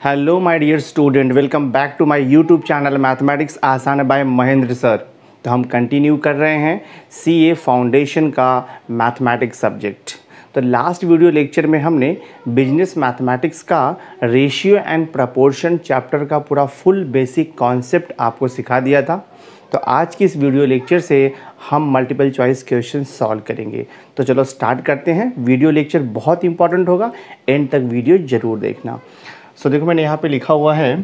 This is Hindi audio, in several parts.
Hello my dear student, welcome back to my YouTube channel mathematics आसान बाय महेंद्र सर। तो हम कंटिन्यू कर रहे हैं सीए फाउंडेशन का मैथमेटिक्स सब्जेक्ट। तो लास्ट वीडियो लेक्चर में हमने बिजनेस मैथमेटिक्स का रेशियो एंड प्रपोर्शन चैप्टर का पूरा फुल बेसिक कॉन्सेप्ट आपको सिखा दिया था। तो आज की इस वीडियो लेक्चर से हम मल्टीपल चॉइस क्वेश्चन सॉल्व करेंगे। तो चलो स्टार्ट करते हैं। वीडियो लेक्चर बहुत इंपॉर्टेंट होगा, एंड तक वीडियो ज़रूर देखना। सो देखो मैंने यहाँ पे लिखा हुआ है,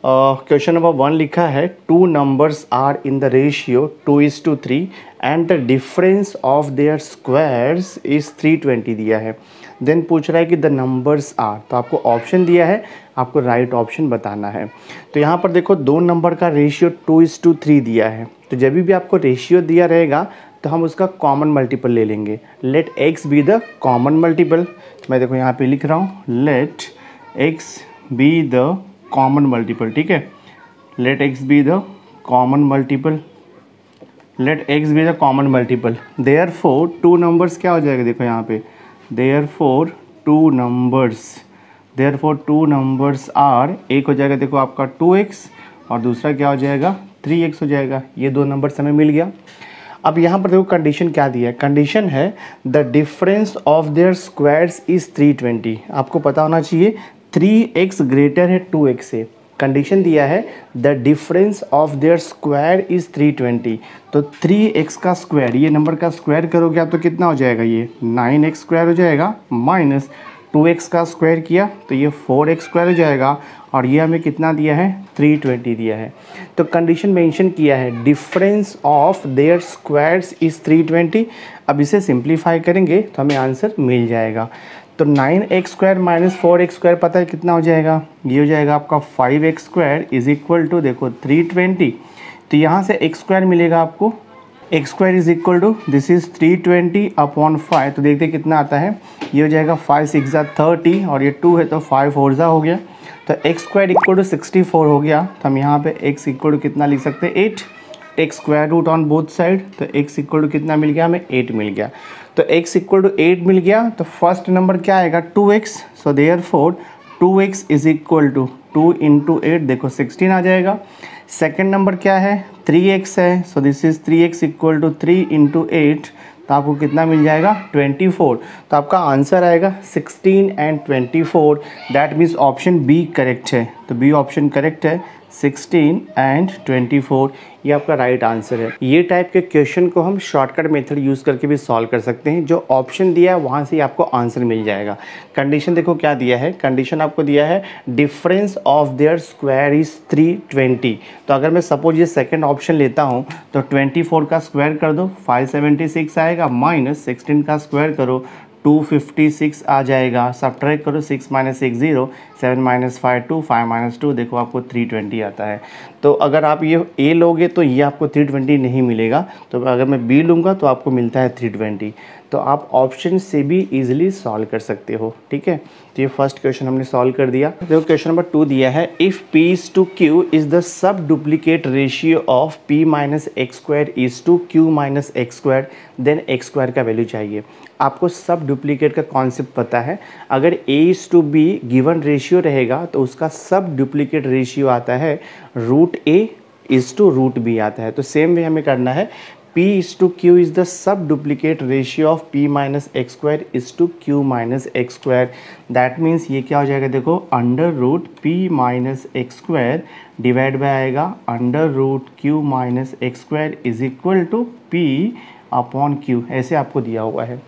क्वेश्चन नंबर 1 लिखा है, two numbers are in the ratio 2:3 and the difference of their squares is 320 दिया है। देन पूछ रहा है कि द नंबर्स आर, तो आपको ऑप्शन दिया है, आपको राइट ऑप्शन बताना है। तो यहाँ पर देखो दो नंबर का रेशियो 2:3 दिया है। तो जब भी आपको रेशियो दिया रहेगा तो हम उसका कॉमन मल्टीपल ले लेंगे। Let x be the common multiple. मैं देखो यहाँ पे लिख रहा हूँ, let x be the common multiple, ठीक है। let x be the common multiple, let x be the common multiple, therefore two numbers क्या हो जाएगा, देखो यहाँ पे therefore two numbers are, एक हो जाएगा देखो आपका 2x और दूसरा क्या हो जाएगा 3x हो जाएगा। ये दो नंबर्स हमें मिल गया। अब यहाँ पर देखो कंडीशन क्या दिया है, कंडीशन है the difference of their squares is 320। आपको पता होना चाहिए 3x ग्रेटर है 2x से। कंडीशन दिया है the difference of there square is 320। तो 3x का स्क्वायर, ये नंबर का स्क्वायर करोगे आप तो कितना हो जाएगा, ये 9x स्क्वायर हो जाएगा, माइनस 2x का स्क्वायर किया तो ये 4x स्क्वायर हो जाएगा, और ये हमें कितना दिया है 320 दिया है। तो कंडीशन मेंशन किया है difference of their squares is 320। अब इसे सिंप्लीफाई करेंगे तो हमें आंसर मिल जाएगा। तो 9x square minus 4x square पता है कितना हो जाएगा, ये हो जाएगा आपका 5x square is equal to देखो 320। तो यहाँ से x स्क्वायर मिलेगा आपको, x square is equal to this is 320 upon 5। तो देखते कितना आता है, ये हो जाएगा 5 6 30 और ये 2 है तो 5 4 हो गया। तो एक्स स्क्वायर इक्वल टू 64 हो गया। तो हम यहाँ पे x इक्वल टू कितना लिख सकते हैं 8, x square root on both side. तो x इक्वल टू कितना मिल गया हमें 8 मिल गया। तो x इक्वल टू 8 मिल गया। तो फर्स्ट नंबर क्या आएगा 2x। So therefore 2x is equal to 2 into 8 देखो 16 आ जाएगा। सेकेंड नंबर क्या है 3x है। So this is 3x equal to 3 into 8, तो आपको कितना मिल जाएगा 24। तो आपका आंसर आएगा 16 and 24। That means option B correct है। तो बी ऑप्शन करेक्ट है, 16 एंड 24 ये आपका राइट आंसर है। ये टाइप के क्वेश्चन को हम शॉर्टकट मेथड यूज़ करके भी सॉल्व कर सकते हैं। जो ऑप्शन दिया है वहाँ से ही आपको आंसर मिल जाएगा। कंडीशन देखो क्या दिया है, कंडीशन आपको दिया है difference of there square is 320। तो अगर मैं सपोज ये सेकंड ऑप्शन लेता हूँ तो 24 का स्क्वायर कर दो 576 आएगा, माइनस 16 का स्क्वायर करो 256 आ जाएगा। सब्ट्रैक्ट करो 6 माइनस 6 0, 7 माइनस 5 2, 5 माइनस 2 देखो आपको 320 आता है। तो अगर आप ये ए लोगे तो ये आपको 320 नहीं मिलेगा। तो अगर मैं बी लूँगा तो आपको मिलता है 320। तो आप ऑप्शन से भी इजीली सॉल्व कर सकते हो, ठीक है। तो ये फर्स्ट क्वेश्चन हमने सॉल्व कर दिया। देखो क्वेश्चन नंबर 2 दिया है, if p is to q is the sub duplicate ratio of p minus x square is to q minus x square, then x square का वैल्यू चाहिए। आपको सब डुप्लीकेट का कॉन्सेप्ट पता है। अगर a is to b given ratio रहेगा तो उसका सब डुप्लीकेट रेशियो आता है root a is to root b आता है। तो सेम वे हमें करना है, p is to q is the sub duplicate ratio of p minus x square is to q minus x square। that means ये क्या हो जाएगा देखो under root p minus x square divide by आएगा under root q minus x square is equal to p upon q। ऐसे आपको दिया हुआ है।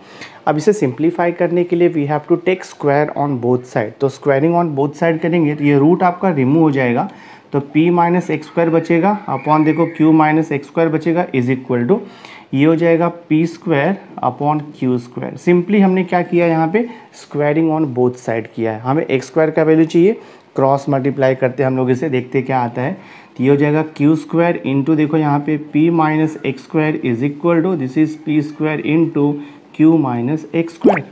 अब इसे सिंप्लीफाई करने के लिए we have to take square on both side. तो स्क्वायरिंग ऑन बोथ साइड करेंगे तो ये रूट आपका रिमूव हो जाएगा, तो p माइनस एक्स स्क्वायर बचेगा अपॉन देखो q माइनस एक्स स्क्वायर बचेगा इज इक्वल टू ये हो जाएगा p square upon q square. Simply हमने क्या किया यहाँ पे स्क्वायरिंग ऑन बोथ साइड किया है। हमें एक्स स्क्वायर का वैल्यू चाहिए, क्रॉस मल्टीप्लाई करते हैं हम लोग इसे, देखते क्या आता है। तो ये हो जाएगा q स्क्वायर इंटू देखो यहाँ पे p minus x square is equal to this is p square into q minus x square.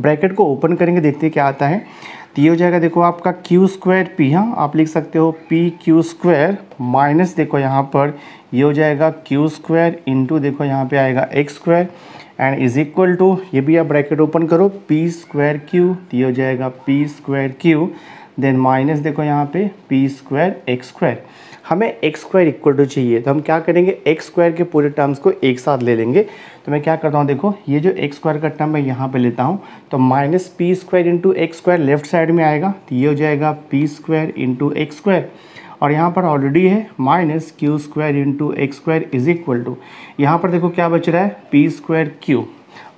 Bracket को ओपन करेंगे, देखते क्या आता है। तो ये हो जाएगा देखो आपका q स्क्वायर p, हाँ आप लिख सकते हो p q स्क्वायर माइनस देखो यहाँ पर ये हो जाएगा q स्क्वायर इंटू देखो यहाँ पे आएगा x square and is equal to ये भी आप ब्रैकेट ओपन करो p स्क्वायर q। तो ये हो जाएगा p square q then minus देखो यहाँ पे पी स्क्वायर एक्स स्क्वायर। हमें एक्स स्क्वायर इक्वल टू चाहिए, तो हम क्या करेंगे, एक्स स्क्वायर के पूरे टर्म्स को एक साथ ले लेंगे। तो मैं क्या करता हूँ, देखो ये जो एक्स स्क्वायर का टर्म मैं यहाँ पे लेता हूँ, तो minus p square into x square left side में आएगा, तो ये हो जाएगा p square into x square. और यहाँ पर ऑलरेडी है minus q square into x square is equal to, यहाँ पर देखो क्या बच रहा है, पी स्क्वायर क्यू,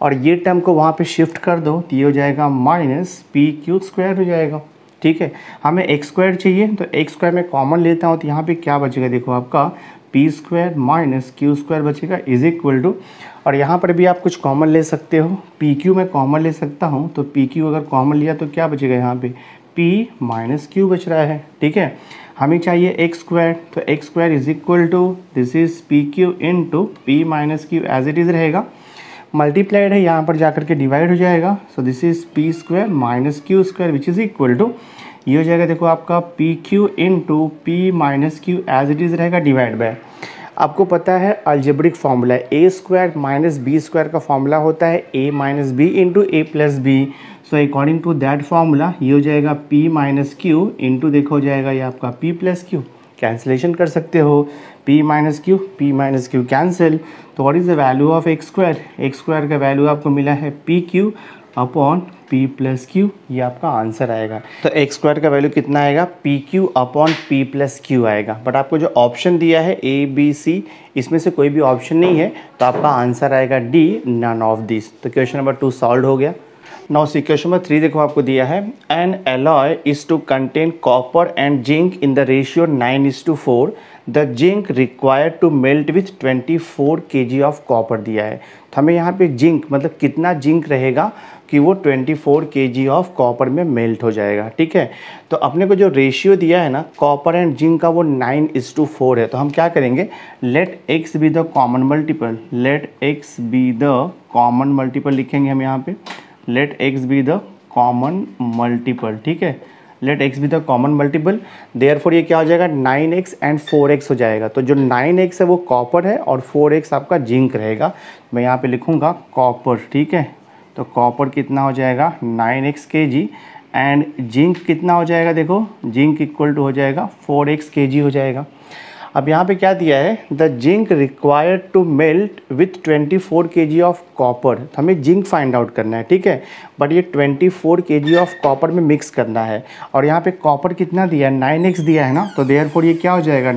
और ये टर्म को वहाँ पे शिफ्ट कर दो, तो ये हो जाएगा माइनस पी क्यू स्क्वायर हो जाएगा। ठीक है, हमें एक्स स्क्वायर चाहिए, तो एक्स स्क्वायर में कॉमन लेता हूँ, तो यहाँ पे क्या बचेगा, देखो आपका P square minus q square बचेगा इज इक्वल टू, और यहाँ पर भी आप कुछ कॉमन ले सकते हो, पी क्यू में कॉमन ले सकता हूँ, तो पी क्यू अगर कॉमन लिया तो क्या बचेगा, यहाँ पे पी माइनस क्यू बच रहा है। ठीक है, हमें चाहिए एक्स स्क्वायर, तो x square is equal to this is p q into p minus q as it is रहेगा, मल्टीप्लाइड है यहाँ पर जाकर के डिवाइड हो जाएगा, so this is p square minus q square which is equal to, ये हो जाएगा देखो आपका p q into p minus q as it is रहेगा डिवाइड बाय, आपको पता है अलजेब्रिक फार्मूला है, ए स्क्वायर माइनस बी स्क्वायर का फार्मूला होता है A minus B into A plus B, so according to that formula ये हो जाएगा पी माइनस क्यू इंटू देखो हो जाएगा ये आपका पी प्लस क्यू, कैंसिलेशन कर सकते हो, पी माइनस क्यू कैंसिल, तो what is the value of x square, x square का वैल्यू आपको मिला है P Q upon P plus Q, ये आपका आंसर आएगा। तो एक्स स्क्वायर का वैल्यू कितना आएगा, P Q upon P plus Q आएगा, बट आपको जो ऑप्शन दिया है ए बी सी, इसमें से कोई भी ऑप्शन नहीं है, तो आपका आंसर आएगा डी, नन ऑफ दिस। तो क्वेश्चन नंबर 2 सॉल्व हो गया। नाउ सी क्वेश्चन नंबर 3 देखो आपको दिया है, an alloy is to contain copper and zinc in the ratio 9:4, the zinc required to melt with 24 kg of copper दिया है। तो हमें यहाँ पे जिंक मतलब कितना जिंक रहेगा कि वो 24 kg ऑफ कॉपर में मेल्ट हो जाएगा। ठीक है, तो अपने को जो रेशियो दिया है ना कॉपर एंड जिंक का वो 9:4 है, तो हम क्या करेंगे, let x be the common multiple, let x be the common multiple लिखेंगे हम यहाँ पे, let x be the common multiple. ठीक है, let x be the common multiple, therefore ये क्या हो जाएगा 9x एंड 4x हो जाएगा, तो जो 9x है वो कॉपर है और 4x आपका जिंक रहेगा। मैं यहाँ पे लिखूँगा कॉपर। ठीक है, तो कॉपर कितना हो जाएगा 9x kg एंड जिंक कितना हो जाएगा, देखो जिंक इक्वल टू हो जाएगा 4x kg हो जाएगा। अब यहाँ पे क्या दिया है, the zinc required to melt with 24 kg of copper, तो हमें जिंक फाइंड आउट करना है। ठीक है, बट ये 24 kg ऑफ कॉपर में मिक्स करना है, और यहाँ पे कॉपर कितना दिया है 9x दिया है ना, तो देयरफॉर ये क्या हो जाएगा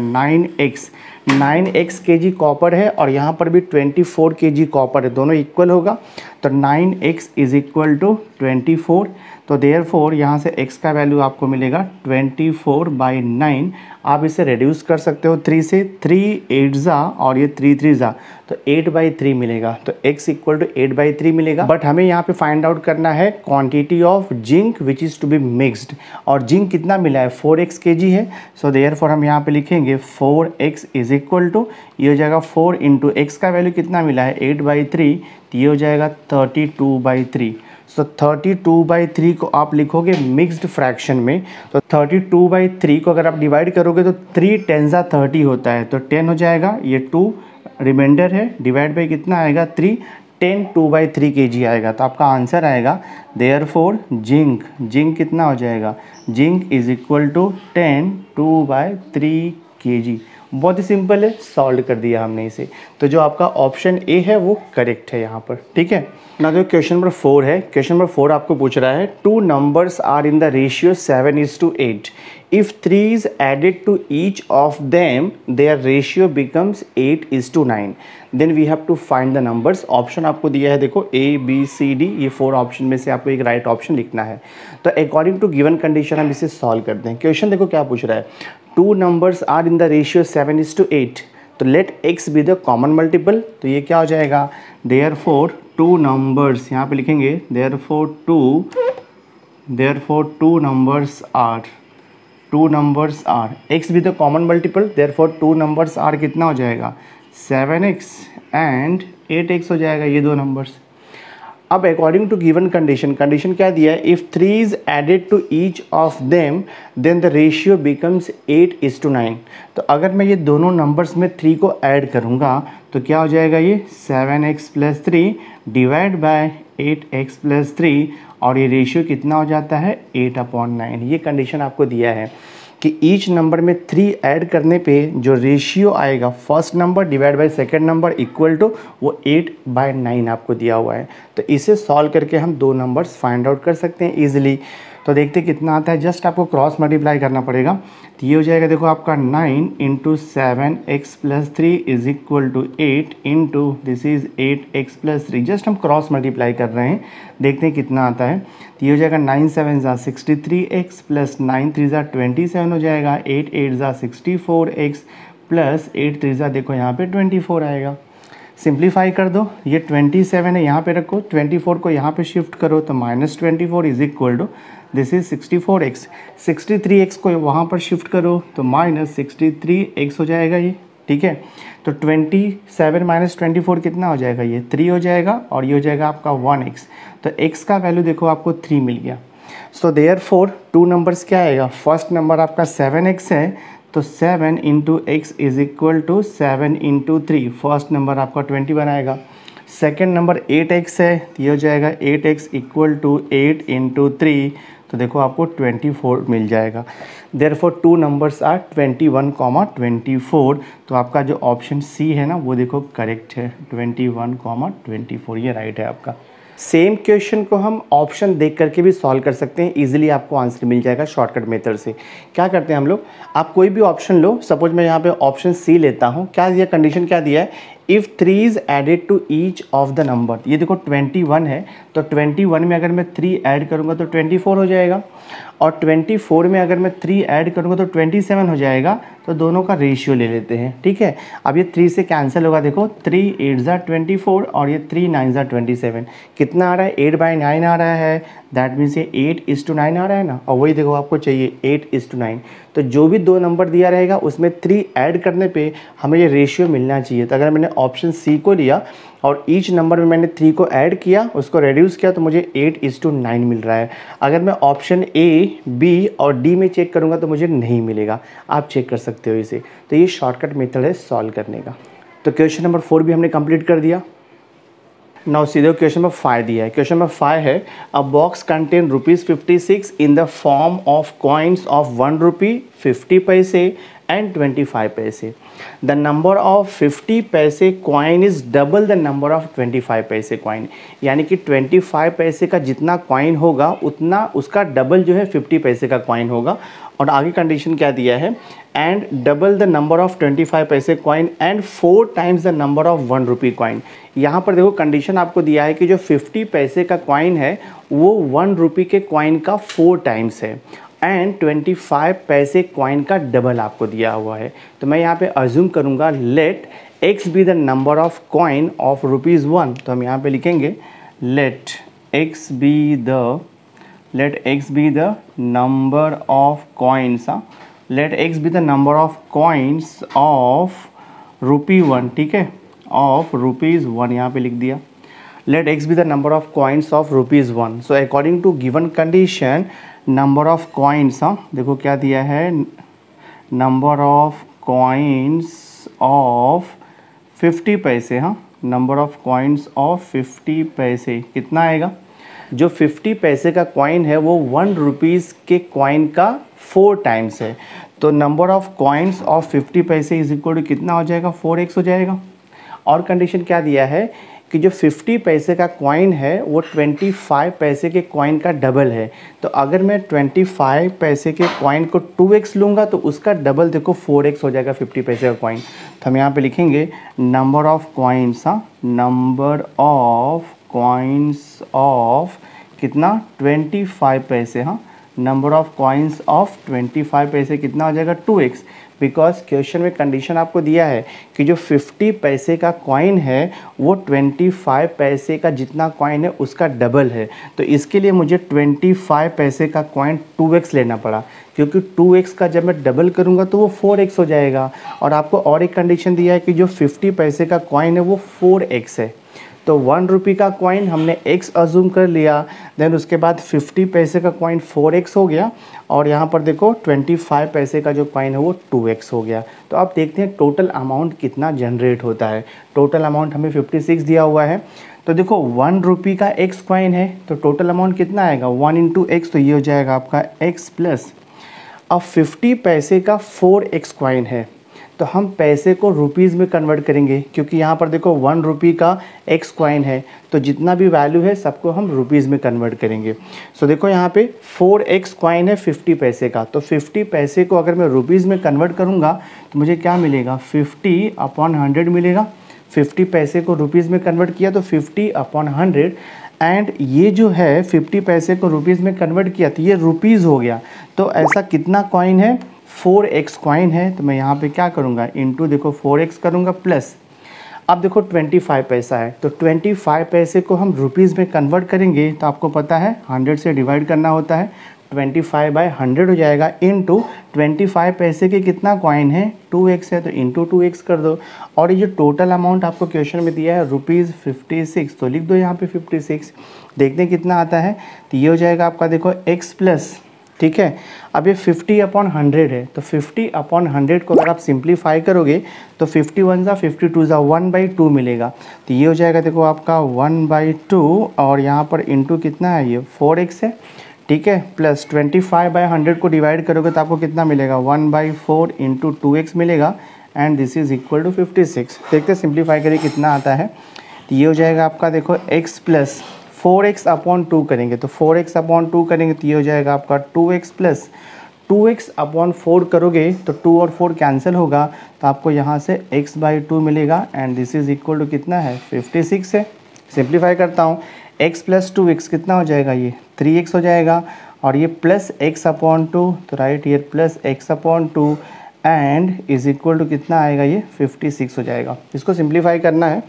9x kg कॉपर है और यहाँ पर भी 24 kg कॉपर है, दोनों इक्वल होगा, तो 9x इज इक्वल टू 24, तो देयरफॉर यहाँ से x का वैल्यू आपको मिलेगा 24/9, आप इसे रिड्यूस कर सकते हो 3 से, 3 8 जा और ये 3 3 जा, तो 8/3 मिलेगा, तो x इक्वल टू 8/3 मिलेगा। बट हमें यहाँ पे फाइंड आउट करना है quantity of zinc which is to be mixed, और जिंक कितना मिला है 4x kg है, सो देयरफॉर हम यहाँ पे लिखेंगे 4x इज इक्वल टू, ये हो जाएगा 4 इंटू एक्स का वैल्यू कितना मिला है 8/3, तो ये हो जाएगा 32/3, सो 32/3 को आप लिखोगे मिक्स्ड फ्रैक्शन में, तो 32/3 को अगर आप डिवाइड करोगे तो 3 10 30 होता है, तो 10 हो जाएगा, ये 2 रिमाइंडर है, डिवाइड बाई कितना आएगा 3, 10 2/3 kg आएगा, तो आपका आंसर आएगा देयरफॉर जिंक कितना हो जाएगा, zinc is equal to 10 2/3 kg। बहुत ही सिंपल है, सॉल्व कर दिया हमने इसे, तो जो आपका ऑप्शन ए है वो करेक्ट है यहाँ पर। ठीक है, ना जो क्वेश्चन नंबर 4 है, क्वेश्चन नंबर 4 आपको पूछ रहा है, 2 numbers are in the ratio 7:8, if 3 is added to each of them their ratio becomes 8:9, then we have to find the numbers। Option आपको दिया है देखो A B C D, ये 4 ऑप्शन में से आपको एक राइट ऑप्शन लिखना है, तो अकॉर्डिंग टू गिवन कंडीशन हम इसे सॉल्व करते हैं। क्वेश्चन देखो क्या पूछ रहा है, 2 numbers are in the ratio 7:8, तो let x be the common multiple, तो ये क्या हो जाएगा, देयरफॉर 2 नंबर्स, यहाँ पे लिखेंगे therefore 2 numbers are x be the common multiple, therefore 2 numbers are कितना हो जाएगा 7x एंड 8x हो जाएगा, ये 2 नंबर्स। अब अकॉर्डिंग टू गिवन कंडीशन क्या दिया है, if 3 is added to each of them then the ratio becomes 8:9, तो अगर मैं ये दोनों नंबर्स में 3 को ऐड करूँगा तो क्या हो जाएगा, ये 7x + 3 डिवाइड बाय 8x + 3, और ये रेशियो कितना हो जाता है 8/9। ये कंडीशन आपको दिया है कि ईच नंबर में 3 ऐड करने पे जो रेशियो आएगा first number divide by second number equal to वो 8/9 आपको दिया हुआ है। तो इसे सॉल्व करके हम 2 नंबर्स फाइंड आउट कर सकते हैं ईजिली। तो देखते हैं कितना आता है, जस्ट आपको क्रॉस मल्टीप्लाई करना पड़ेगा। तो ये हो जाएगा देखो आपका 9 × 7x + 3 = 8 into this is 8x + 3। Just हम क्रॉस मल्टीप्लाई कर रहे हैं, देखते हैं कितना आता है। तो ये हो जाएगा 9 7 = 63x + 9 3 = 27 हो जाएगा, 8 8 = 64x + 8 3 = देखो यहाँ पे 24 आएगा। सिंप्लीफाई कर दो, ये 27 है यहाँ पे रखो, 24 को यहाँ पे शिफ्ट करो तो -24 = दिस इज 64x। 63x को वहाँ पर शिफ्ट करो तो -63x हो जाएगा ये, ठीक है। तो 27 - 24 कितना हो जाएगा, ये 3 हो जाएगा और ये हो जाएगा आपका 1x। तो x का वैल्यू देखो आपको 3 मिल गया। सो देयरफॉर 2 नंबर्स क्या आएगा, फर्स्ट नंबर आपका 7x है तो 7 × x = 7 × 3, फर्स्ट नंबर आपका 21 आएगा। सेकेंड नंबर 8x है तो ये हो जाएगा 8x = 8 × 3, तो देखो आपको 24 मिल जाएगा। Therefore 2 numbers are 21, 24। तो आपका जो ऑप्शन सी है ना वो देखो करेक्ट है, 21, 24 ये राइट है आपका। सेम क्वेश्चन को हम ऑप्शन देख करके भी सॉल्व कर सकते हैं, इजीली आपको आंसर मिल जाएगा शॉर्टकट मेथड से। क्या करते हैं हम लोग, आप कोई भी ऑप्शन लो, सपोज मैं यहाँ पे ऑप्शन सी लेता हूँ। क्या दिया, कंडीशन क्या दिया है, if 3 is added to each of the number. ये देखो 21 है तो 21 में अगर मैं 3 ऐड करूँगा तो 24 हो जाएगा, और 24 में अगर मैं 3 ऐड करूँगा तो 27 हो जाएगा। तो दोनों का रेशियो ले लेते हैं, ठीक है। अब ये 3 से कैंसिल होगा, देखो 3 8 = 24 और ये 3 9 = 27। कितना आ रहा है, 8/9 आ रहा है, दैट मीन्स ये 8:9 आ रहा है ना। और वही देखो आपको चाहिए 8:9। तो जो भी 2 नंबर दिया रहेगा उसमें 3 ऐड करने पे हमें ये रेशियो मिलना चाहिए। तो अगर मैंने ऑप्शन सी को लिया और ईच नंबर में मैंने 3 को ऐड किया, उसको रेड्यूस किया, तो मुझे 8:9 मिल रहा है। अगर मैं ऑप्शन ए, बी और डी में चेक करूँगा तो मुझे नहीं मिलेगा। आप चेक कर सकते हो इसे। तो ये शॉर्टकट मेथड है सॉल्व करने का। तो क्वेश्चन नंबर 4 भी हमने कंप्लीट कर दिया। नाउ सीधे क्वेश्चन नंबर 5 दिया है। क्वेश्चन नंबर 5 है, अ box contain ₹56 in the form of coins of 1 रुपी, 50 पैसे एंड 25 पैसे। द नंबर ऑफ 50 पैसे coin is double the number of 25 पैसे कॉइन। यानी कि 25 पैसे का जितना कॉइन होगा उतना उसका डबल जो है 50 पैसे का कॉइन होगा। और आगे कंडीशन क्या दिया है, and double the number of 25 पैसे coin and 4 times the number of 1 rupee coin. यहाँ पर देखो कंडीशन आपको दिया है कि जो 50 पैसे का कॉइन है वो 1 रुपी के कॉइन का 4 टाइम्स है, एंड 25 पैसे कॉइन का डबल आपको दिया हुआ है। तो मैं यहाँ पे अज्यूम करूँगा let x be the number of coin of ₹1। तो हम यहाँ पे लिखेंगे let x be the number of coins, let x be the number of coins of ₹1, ठीक है, of ₹1 यहाँ पे लिख दिया। let x be the number of coins of ₹1। so according to given condition number of coins, देखो क्या दिया है, number of coins of 50 पैसे, number of coins of 50 पैसे कितना आएगा, जो 50 पैसे का कॉइन है वो 1 रुपीज़ के कॉइन का 4 टाइम्स है। तो नंबर ऑफ कॉइन्स ऑफ 50 पैसे इज इक्वल टू कितना हो जाएगा, 4x हो जाएगा। और कंडीशन क्या दिया है कि जो 50 पैसे का कॉइन है वो 25 पैसे के कॉइन का डबल है। तो अगर मैं 25 पैसे के कॉइन को 2x लूँगा तो उसका डबल देखो 4x हो जाएगा 50 पैसे का कॉइन। तो हम यहाँ पे लिखेंगे number of coins, number of coins of कितना 25 पैसे, नंबर ऑफ कॉइन्स ऑफ 25 पैसे कितना हो जाएगा 2x। बिकॉज क्वेश्चन में कंडीशन आपको दिया है कि जो 50 पैसे का कॉइन है वो 25 पैसे का जितना कॉइन है उसका डबल है। तो इसके लिए मुझे 25 पैसे का कॉइन 2x लेना पड़ा, क्योंकि 2x का जब मैं डबल करूंगा तो वो 4x हो जाएगा। और आपको और एक कंडीशन दिया है कि जो 50 पैसे का कॉइन है वो 4x है। तो 1 रुपी का कॉइन हमने x अज्यूम कर लिया, देन उसके बाद 50 पैसे का कॉइन 4x हो गया, और यहाँ पर देखो 25 पैसे का जो कॉइन है वो 2x हो गया। तो आप देखते हैं टोटल अमाउंट कितना जनरेट होता है। टोटल अमाउंट हमें 56 दिया हुआ है, तो देखो 1 रुपये का एक्स कॉइन है तो टोटल अमाउंट कितना आएगा 1 इंटू एक्स, तो ये हो जाएगा आपका एक्स प्लस। अब 50 पैसे का 4x कॉइन है तो हम पैसे को रुपीज़ में कन्वर्ट करेंगे, क्योंकि यहाँ पर देखो 1 रुपये का एक्स कॉइन है तो जितना भी वैल्यू है सबको हम रुपीज़ में कन्वर्ट करेंगे। सो देखो यहाँ पे 4x कॉइन है 50 पैसे का, तो 50 पैसे को अगर मैं रुपीज़ में कन्वर्ट करूँगा तो मुझे क्या मिलेगा 50/100 मिलेगा। 50 पैसे को रुपीज़ में कन्वर्ट किया तो 50/100, एंड ये जो है 50 पैसे को रुपीज़ में कन्वर्ट किया तो ये रुपीज़ हो गया। तो ऐसा कितना कॉइन है 4x कॉइन है, तो मैं यहाँ पे क्या करूँगा इंटू देखो 4x करूँगा प्लस। अब देखो 25 पैसा है तो 25 पैसे को हम रुपीज़ में कन्वर्ट करेंगे तो आपको पता है 100 से डिवाइड करना होता है, 25/100 हो जाएगा इंटू 25 पैसे के कितना कॉइन है 2x है तो इंटू 2x कर दो। और ये जो टोटल अमाउंट आपको क्वेश्चन में दिया है ₹56, तो लिख दो यहाँ पे 56। देखते हैं कितना आता है, तो ये हो जाएगा आपका देखो x प्लस, ठीक है। अब ये 50/100 है तो 50/100 को अगर आप सिंप्लीफाई करोगे तो 51 ज़ा 52 ज़ा 1/2 मिलेगा, तो ये हो जाएगा देखो आपका 1/2, और यहाँ पर इंटू कितना है ये 4x है, ठीक है, प्लस 25/100 को डिवाइड करोगे तो आपको कितना मिलेगा 1/4 इंटू 2x मिलेगा, and this is equal to 56। देखते सिंप्लीफाई करिए कितना आता है, तो ये हो जाएगा आपका देखो x प्लस 4x/2 करेंगे तो 4x/2 करेंगे तो ये हो जाएगा आपका 2x प्लस 2x/4 करोगे तो 2 और 4 कैंसिल होगा तो आपको यहाँ से x/2 मिलेगा, and this is equal to कितना है 56 है। सिंप्लीफाई करता हूँ, x प्लस 2x कितना हो जाएगा ये 3x हो जाएगा, और ये प्लस x/2 तो right here plus x/2 and is equal to कितना आएगा ये 56 हो जाएगा। इसको सिंप्लीफाई करना है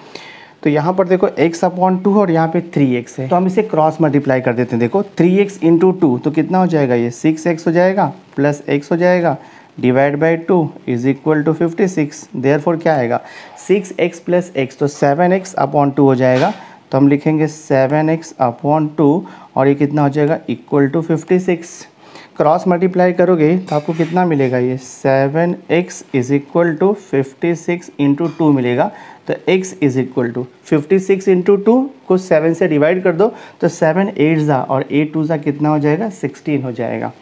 तो यहाँ पर देखो x/2 और यहाँ पे 3x है तो हम इसे क्रॉस मल्टीप्लाई कर देते हैं। देखो 3x इंटू 2 तो कितना हो जाएगा ये 6x हो जाएगा प्लस x हो जाएगा divide by 2 is equal to 56। Therefore क्या आएगा 6x प्लस x तो 7x/2 हो जाएगा, तो हम लिखेंगे 7x/2 और ये कितना हो जाएगा इक्वल टू 56। क्रॉस मल्टीप्लाई करोगे तो आपको कितना मिलेगा ये 7x is equal to 56 into 2 मिलेगा, तो x is equal to 56 into 2 को 7 से डिवाइड कर दो तो 7 8 ज़ा और 8 2 ज़ा कितना हो जाएगा 16 हो जाएगा।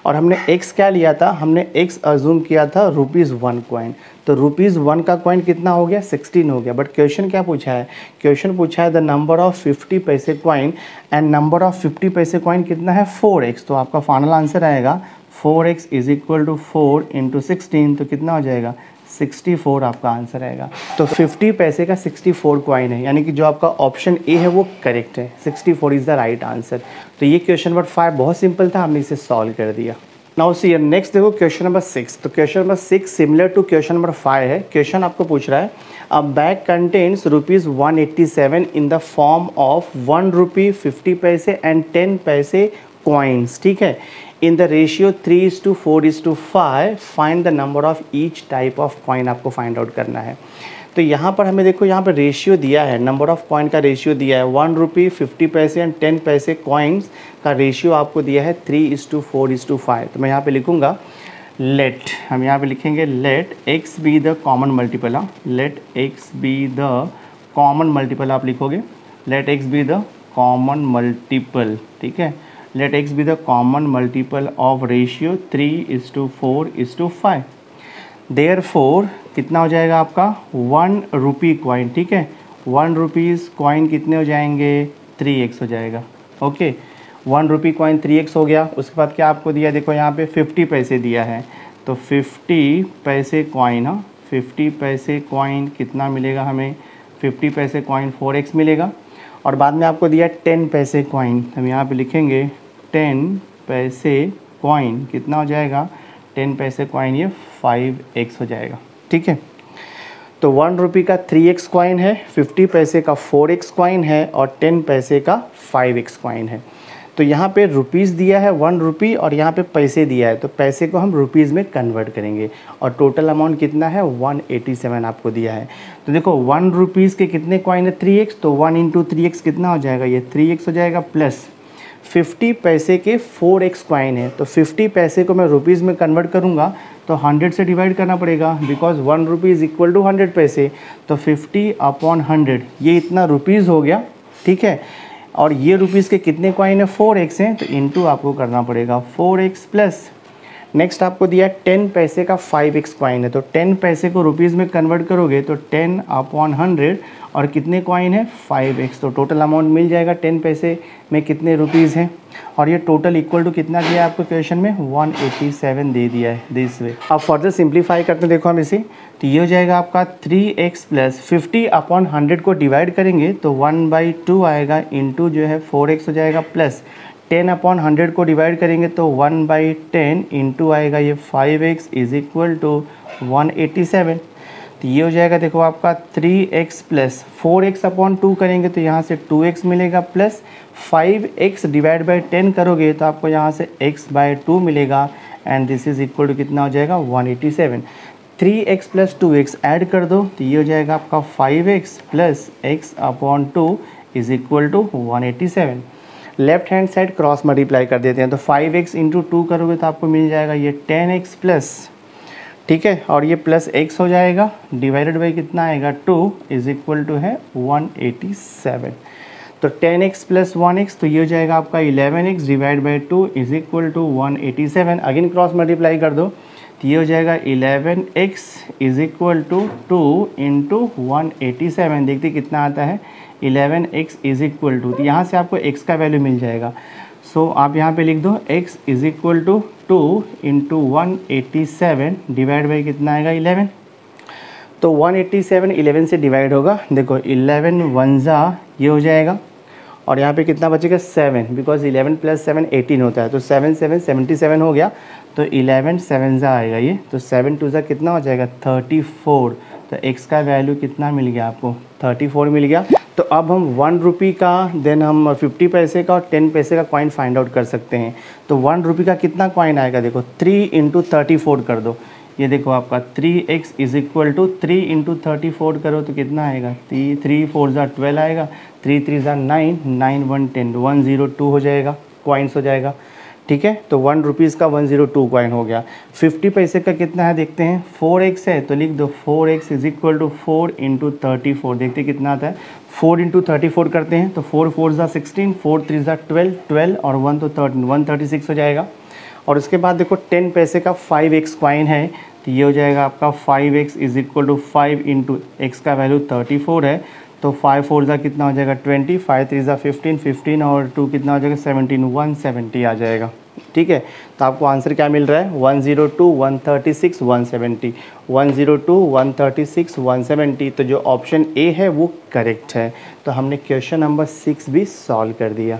और हमने x क्या लिया था, हमने x अज्यूम किया था ₹1 कॉइन, तो ₹1 का कॉइन कितना हो गया 16 हो गया। बट क्वेश्चन क्या पूछा है, क्वेश्चन पूछा है द नंबर ऑफ 50 पैसे कॉइन, एंड नंबर ऑफ 50 पैसे कॉइन कितना है 4x, तो आपका फाइनल आंसर आएगा 4x is equal to 4 into 16 तो कितना हो जाएगा 64 आपका आंसर आएगा। तो 50 पैसे का 64 कॉइन है, यानी कि जो आपका ऑप्शन ए है वो करेक्ट है, 64 इज़ द राइट आंसर। तो ये क्वेश्चन नंबर 5 बहुत सिंपल था, हमने इसे सॉल्व कर दिया। नाउ सी नेक्स्ट देखो क्वेश्चन नंबर 6। तो question number 6 similar to question number 5 है। क्वेश्चन आपको पूछ रहा है a bag contains ₹187 in the form of 1 रुपये 50 पैसे एंड 10 पैसे कॉइन्स, ठीक है, इन the ratio 3:4:5 find the number of each type of coin आपको फाइंड आउट करना है। तो यहाँ पर हमें देखो यहाँ पर रेशियो दिया है, नंबर ऑफ कॉइन का रेशियो दिया है 1 रुपये 50 पैसे एंड 10 पैसे कॉइन्स का रेशियो आपको दिया है 3:4:5। तो मैं यहाँ पे लिखूँगा लेट, हम यहाँ पे लिखेंगे let x be the common multiple, let x be the common multiple आप लिखोगे, let x be the common multiple, ठीक है, let x be the common multiple of ratio 3:4:5। Therefore कितना हो जाएगा आपका 1 रुपये कॉइन, ठीक है, 1 रुपीज़ कॉइन कितने हो जाएंगे 3x हो जाएगा। ओके 1 रुपये कॉइन 3x हो गया। उसके बाद क्या आपको दिया, देखो यहाँ पे 50 पैसे दिया है, तो 50 पैसे कॉइन, हाँ 50 पैसे कॉइन कितना मिलेगा हमें 50 पैसे कॉइन 4x मिलेगा। और बाद में आपको दिया 10 पैसे कॉइन, हम यहाँ पे लिखेंगे 10 पैसे कॉइन कितना हो जाएगा 10 पैसे कॉइन ये 5x हो जाएगा, ठीक है। तो 1 रुपये का 3x कॉइन है, 50 पैसे का 4x कॉइन है और 10 पैसे का 5x कॉइन है। तो यहाँ पे रुपीज़ दिया है 1 रुपये और यहाँ पे पैसे दिया है, तो पैसे को हम रुपीज़ में कन्वर्ट करेंगे और टोटल अमाउंट कितना है 187 आपको दिया है। तो देखो 1 रुपीज़ के कितने कॉइन है 3x, तो 1 इंटू 3x कितना हो जाएगा ये 3x हो जाएगा, प्लस 50 पैसे के 4x कॉइन है, तो 50 पैसे को मैं रुपीज़ में कन्वर्ट करूँगा तो 100 से डिवाइड करना पड़ेगा, बिकॉज 1 रुपये इज़ इक्वल टू 100 पैसे, तो 50/100 ये इतना रुपीज़ हो गया ठीक है। और ये रुपीज़ के कितने कॉइन है, 4x हैं, तो इनटू आपको करना पड़ेगा 4x प्लस नेक्स्ट आपको दिया 10 पैसे का 5x कॉइन है, तो 10 पैसे को रुपीज़ में कन्वर्ट करोगे तो 10/100 और कितने कॉइन है 5x, तो टोटल अमाउंट मिल जाएगा 10 पैसे में कितने रुपीज़ हैं। और ये टोटल इक्वल टू कितना दिया है आपको क्वेश्चन में 187 दे दिया है दिस वे। अब फर्दर सिंप्लीफाई करते हैं, देखो हम इसे, तो ये हो जाएगा आपका 3x प्लस 50/100 को डिवाइड करेंगे तो 1/2 आएगा इंटू जो है 4x हो जाएगा प्लस 10/100 को डिवाइड करेंगे तो 1/10 इंटू आएगा ये 5x इज इक्वल टू 187। तो ये हो जाएगा देखो आपका 3x प्लस 4x/2 करेंगे तो यहाँ से 2x मिलेगा प्लस 5x डिवाइड बाई 10 करोगे तो आपको यहाँ से x/2 मिलेगा and this is equal to कितना हो जाएगा 187। 3x प्लस 2x ऐड कर दो तो ये हो जाएगा आपका 5x plus x/2 is equal to 187। Left hand side cross multiply कर देते हैं, तो 5x इंटू 2 करोगे तो आपको मिल जाएगा ये 10x प्लस, ठीक है, और ये प्लस x हो जाएगा डिवाइडेड बाई कितना आएगा 2 इज इक्वल टू है 187। तो 10x प्लस 1x तो ये हो जाएगा आपका 11x divide by 2 is equal to 187। Again cross multiply कर दो तो ये हो जाएगा 11x is equal to 2 into 187। देखते कितना आता है 11x इज इक्वल टू, तो यहाँ से आपको x का वैल्यू मिल जाएगा। सो आप यहाँ पे लिख दो x is equal to 2 into 187 divide by कितना आएगा 11। तो 187 11 से डिवाइड होगा, देखो 11 1 ये हो जाएगा और यहाँ पे कितना बचेगा 7, बिकॉज 11 प्लस 7 18 होता है, तो 7 7 77 हो गया, तो 11 7 आएगा ये, तो 7 2 कितना हो जाएगा 34। तो x का वैल्यू कितना मिल गया आपको 34 मिल गया। तो अब हम 1 रुपी का देन हम 50 पैसे का और 10 पैसे का कॉइन फाइंड आउट कर सकते हैं। तो 1 रुपी का कितना कॉइन आएगा, देखो 3 इंटू 34 कर दो, ये देखो आपका 3x is equal to 3 into 34 करो तो कितना आएगा 3 4 12 आएगा, 3 3 9 9 1 10 102 हो जाएगा कॉइन्स हो जाएगा, ठीक है। तो 1 रुपीज़ का 102 कॉइन हो गया। 50 पैसे का कितना है देखते हैं, 4x है तो लिख दो 4x is equal to 4 into 34, देखते कितना आता है 4 इंटू 34 करते हैं तो 4 4 16 4 3 12 12 और 1 तो 13 136 हो जाएगा। और उसके बाद देखो 10 पैसे का 5x कॉइन है तो ये हो जाएगा आपका 5x is equal to 5 into x का वैल्यू 34 है, तो 5 4 कितना हो जाएगा 20, 5 3 15 15 और 2 कितना हो जाएगा 17 170 आ जाएगा, ठीक है। तो आपको आंसर क्या मिल रहा है 102 136 170 102 136 170। तो जो ऑप्शन ए है वो करेक्ट है। तो हमने क्वेश्चन नंबर 6 भी सॉल्व कर दिया।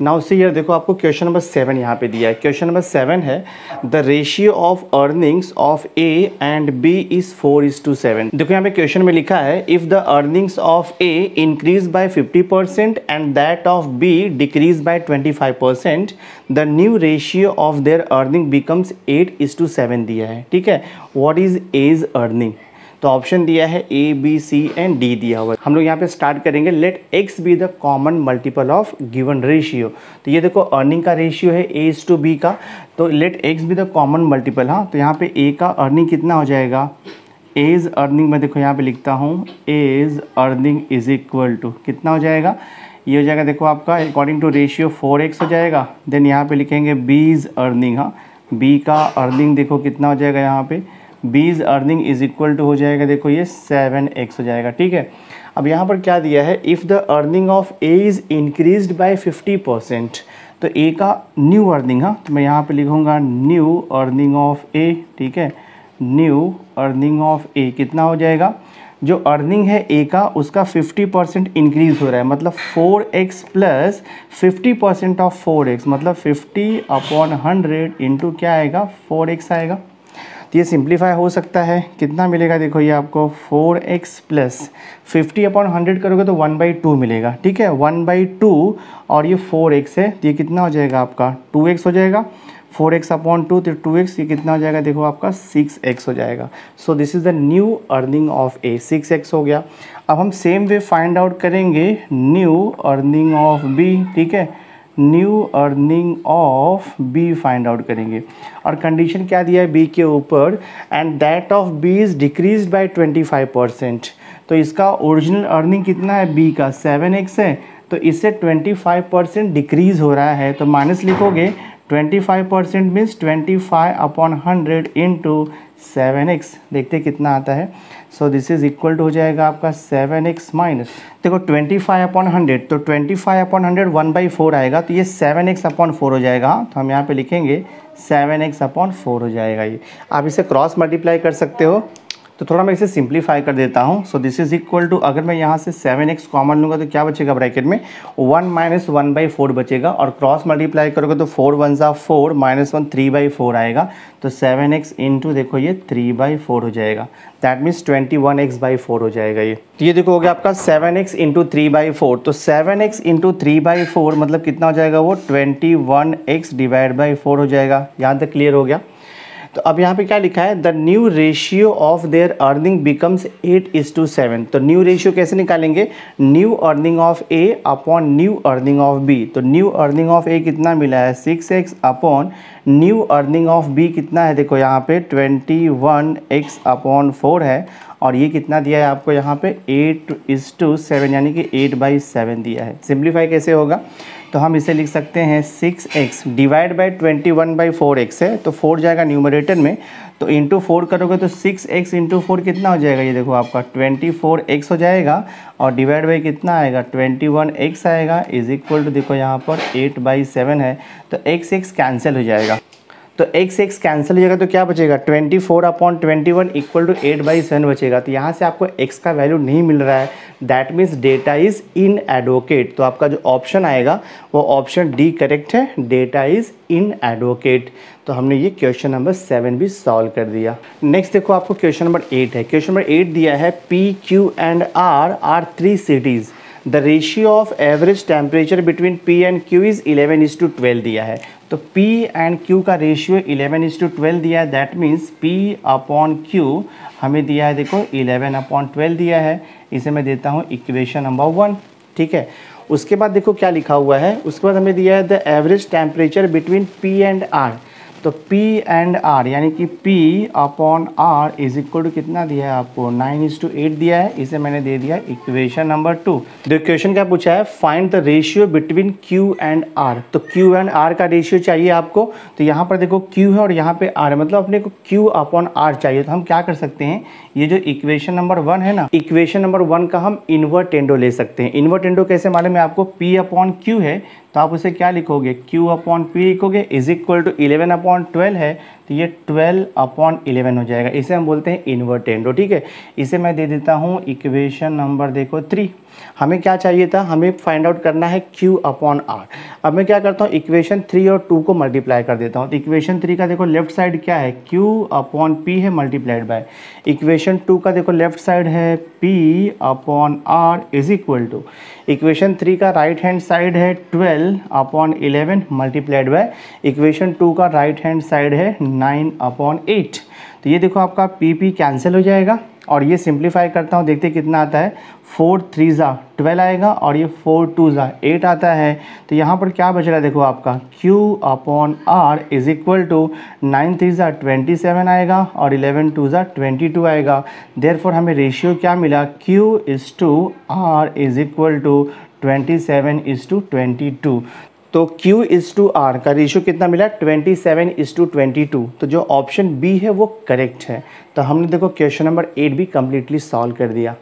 नाउ सी हियर, देखो आपको क्वेश्चन नंबर 7 यहाँ पे दिया है। क्वेश्चन नंबर 7 है the ratio of earnings of A and B is 4:7। देखो यहाँ पे क्वेश्चन में लिखा है if the earnings of A increase by 50% and that of B decrease by 25%, the new ratio of their earning becomes 8:7 दिया है, ठीक है। व्हाट इज एज अर्निंग, तो ऑप्शन दिया है A B C and D दिया हुआ है। हम लोग यहाँ पे स्टार्ट करेंगे, let x be the common multiple of given ratio. तो ये देखो अर्निंग का रेशियो है ए इज टू बी का, तो let x be the common multiple. हाँ, तो यहाँ पे ए का अर्निंग कितना हो जाएगा, एज अर्निंग मैं देखो यहाँ पे लिखता हूँ A's earning is equal to कितना हो जाएगा, ये हो जाएगा देखो आपका अकॉर्डिंग टू रेशियो 4x हो जाएगा। देन यहाँ पे लिखेंगे बीज अर्निंग, हाँ बी का अर्निंग देखो कितना हो जाएगा, यहाँ पे बीज अर्निंग इज इक्वल टू हो जाएगा देखो ये 7x हो जाएगा, ठीक है। अब यहाँ पर क्या दिया है, if the earning of A is increased by 50%, तो ए का न्यू अर्निंग, हाँ तो मैं यहाँ पे लिखूँगा न्यू अर्निंग ऑफ ए, ठीक है। न्यू अर्निंग ऑफ ए कितना हो जाएगा, जो अर्निंग है ए का उसका 50% इंक्रीज हो रहा है, मतलब 4x प्लस 50% ऑफ 4x, मतलब 50/100 इंटू क्या आएगा 4x आएगा। तो ये सिंप्लीफाई हो सकता है, कितना मिलेगा देखो ये आपको 4x प्लस 50/100 करोगे तो 1/2 मिलेगा, ठीक है। 1/2 और ये 4x है तो ये कितना हो जाएगा आपका 2x हो जाएगा, 4x/2 तो 2x, ये कितना हो जाएगा देखो आपका 6x हो जाएगा। So this is the new earning of A, 6x हो गया। अब हम सेम वे फाइंड आउट करेंगे न्यू अर्निंग ऑफ बी, ठीक है। New earning of B find out करेंगे और कंडीशन क्या दिया है बी के ऊपर, and that of B is decrease by 25%। तो तो इसका ओरिजिनल अर्निंग कितना है, बी का 7x है, तो इससे 25% डिक्रीज़ हो रहा है, तो माइनस लिखोगे 25% मीन्स 25/100 इंटू 7x, देखते कितना आता है। So this is equal to हो जाएगा आपका 7x माइनस, देखो 25/100, तो 25/100 1/4 आएगा, तो ये 7x/4 हो जाएगा। तो हम यहाँ पे लिखेंगे 7x/4 हो जाएगा। ये आप इसे क्रॉस मल्टीप्लाई कर सकते हो, तो थोड़ा मैं इसे सिंप्लीफाई कर देता हूँ। So this is equal to, अगर मैं यहाँ से 7x कॉमन लूँगा तो क्या बचेगा ब्रैकेट में, 1 - 1/4 बचेगा, और क्रॉस मल्टीप्लाई करोगे तो 4 1 ज़ा 4 -1 3/4 आएगा, तो 7x इंटू देखो ये 3/4 हो जाएगा, दैट मीन्स 21x/4 हो जाएगा ये। तो ये देखो हो गया आपका 7x इंटू 3/4, तो 7x इंटू 3/4 मतलब कितना हो जाएगा, वो 21x/4 हो जाएगा। यहाँ तक क्लियर हो गया। तो अब यहाँ पे क्या लिखा है, the new ratio of their earning becomes 8:7। तो न्यू रेशियो कैसे निकालेंगे, new earning of A upon new earning of B. तो न्यू अर्निंग ऑफ ए कितना मिला है, 6x upon new earning of B कितना है, देखो यहाँ पे 21x/4 है, और ये कितना दिया है आपको यहाँ पे 8:7, यानी कि 8/7 दिया है। सिंप्लीफाई कैसे होगा, तो हम इसे लिख सकते हैं 6x डिवाइड बाई 21/4x है, तो 4 जाएगा न्यूमरेटर में, तो इंटू 4 करोगे तो 6x इंटू 4 कितना हो जाएगा, ये देखो आपका 24x हो जाएगा, और डिवाइड बाई कितना आएगा 21x आएगा, इज इक्वल टू देखो यहाँ पर 8/7 है, तो x कैंसिल हो जाएगा, तो x कैंसिल हो जाएगा, तो क्या बचेगा 24/21 इक्वल टू 8/7 बचेगा। तो यहाँ से आपको x का वैल्यू नहीं मिल रहा है, that means data is in advocate. तो आपका जो ऑप्शन आएगा वो ऑप्शन डी करेक्ट है, डेटा इज़ इन एडवोकेट। तो हमने ये क्वेश्चन नंबर 7 भी सॉल्व कर दिया। नेक्स्ट देखो आपको क्वेश्चन नंबर 8 है। क्वेश्चन नंबर 8 दिया है P, Q and R are 3 cities। The ratio of average temperature between P and Q is 11:12 दिया है। तो P एंड Q का रेशियो 11:12 दिया है, that means P upon Q हमें दिया है, देखो 11/12 दिया है। इसे मैं देता हूँ इक्वेशन नंबर 1, ठीक है। उसके बाद देखो क्या लिखा हुआ है, उसके बाद हमें दिया है the average temperature between P and R। तो P एंड R यानी कि P upon R is equal to कितना दिया है आपको, 9:8 दिया है। इसे मैंने दे दिया इक्वेशन नंबर 2। देखो क्वेश्चन क्या पूछा है, find the ratio between Q and R। तो Q एंड R का रेशियो चाहिए आपको। तो यहाँ पर देखो Q है और यहाँ पे R है, मतलब अपने को Q अपॉन R चाहिए। तो हम क्या कर सकते हैं, ये जो इक्वेशन नंबर 1 है ना, इक्वेशन नंबर 1 का हम इन्वर्टेंडो ले सकते हैं। इन्वर्टेंडो कैसे मालूम है आपको, P अपॉन Q है, तो आप उसे क्या लिखोगे, Q अपॉन P लिखोगे, इज इक्वल टू 11/12 है, तो ये 12/11 हो जाएगा। इसे हम बोलते हैं इन्वर्टेंडो, ठीक है। इसे मैं दे देता हूँ इक्वेशन नंबर देखो 3। हमें क्या चाहिए था, हमें फाइंड आउट करना है Q अपॉन R। अब मैं क्या करता हूँ, इक्वेशन 3 और 2 को मल्टीप्लाई कर देता हूँ। तो इक्वेशन 3 का देखो लेफ्ट साइड क्या है, Q अपॉन P है मल्टीप्लाइड बाय। इक्वेशन 2 का देखो लेफ्ट साइड है P upon R is equal to, equation 3 का राइट हैंड साइड है 12/11 मल्टीप्लाइड बाय, इक्वेशन 2 का राइट हैंड साइड है 9/8। तो ये देखो आपका P कैंसिल हो जाएगा, और ये सिंप्लीफाई करता हूँ, देखते कितना आता है, 4 3 ज़ा 12 आएगा, और ये 4 2 ज़ा 8 आता है। तो यहाँ पर क्या बच रहा है, देखो आपका Q upon R is equal to 9 3 ज़ा 27 आएगा, और 11 2 ज़ा 22 आएगा। देयरफॉर हमें रेशियो क्या मिला, Q is to R is equal to 27:22। तो Q इज़ टू R का रेशियो कितना मिला, 27:22। तो जो ऑप्शन बी है वो करेक्ट है। तो हमने देखो क्वेश्चन नंबर 8 भी कम्प्लीटली सॉल्व कर दिया।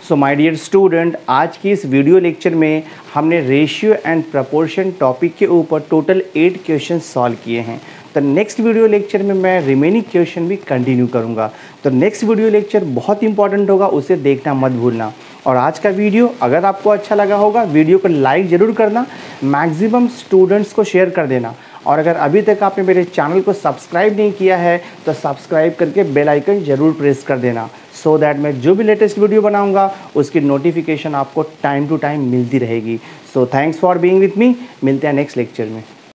सो माय डियर स्टूडेंट, आज की इस वीडियो लेक्चर में हमने रेशियो एंड प्रपोर्शन टॉपिक के ऊपर टोटल 8 क्वेश्चन सॉल्व किए हैं। तो नेक्स्ट वीडियो लेक्चर में मैं रिमेनिंग क्वेश्चन भी कंटिन्यू करूँगा। तो नेक्स्ट वीडियो लेक्चर बहुत इंपॉर्टेंट होगा, उसे देखना मत भूलना। और आज का वीडियो अगर आपको अच्छा लगा होगा, वीडियो को लाइक ज़रूर करना, मैक्सिमम स्टूडेंट्स को शेयर कर देना। और अगर अभी तक आपने मेरे चैनल को सब्सक्राइब नहीं किया है तो सब्सक्राइब करके बेल आइकन ज़रूर प्रेस कर देना, सो दैट मैं जो भी लेटेस्ट वीडियो बनाऊंगा उसकी नोटिफिकेशन आपको टाइम टू टाइम मिलती रहेगी। So thanks for being with me, मिलते हैं नेक्स्ट लेक्चर में।